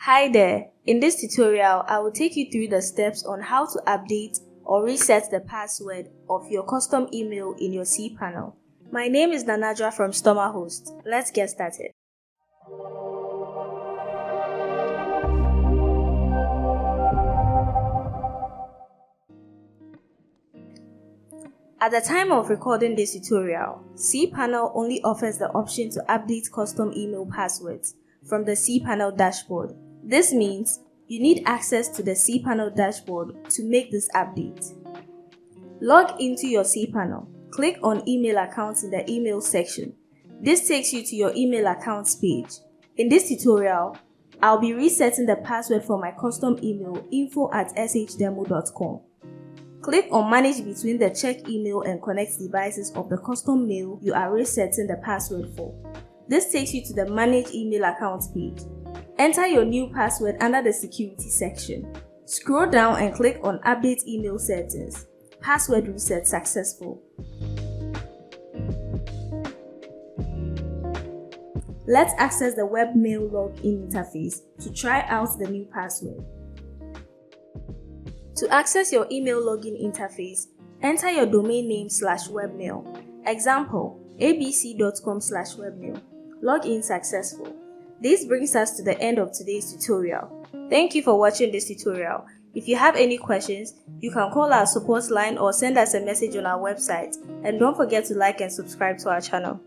Hi there, in this tutorial I will take you through the steps on how to update or reset the password of your custom email in your cPanel. My name is Nanadra from StomaHost. Let's get started. At the time of recording this tutorial, cPanel only offers the option to update custom email passwords from the cPanel dashboard. This means you need access to the cPanel dashboard to make this update. Log into your cPanel. Click on Email Accounts in the Email section. This takes you to your email accounts page. In this tutorial, I'll be resetting the password for my custom email info@shdemo.com. Click on Manage between the check email and connect devices of the custom mail you are resetting the password for. This takes you to the Manage Email Accounts page. Enter your new password under the Security section. Scroll down and click on Update Email Settings. Password reset successful. Let's access the webmail login interface to try out the new password. To access your email login interface, enter your domain name /webmail. Example, abc.com/webmail. Login successful. This brings us to the end of today's tutorial. Thank you for watching this tutorial. If you have any questions, you can call our support line or send us a message on our website. And don't forget to like and subscribe to our channel.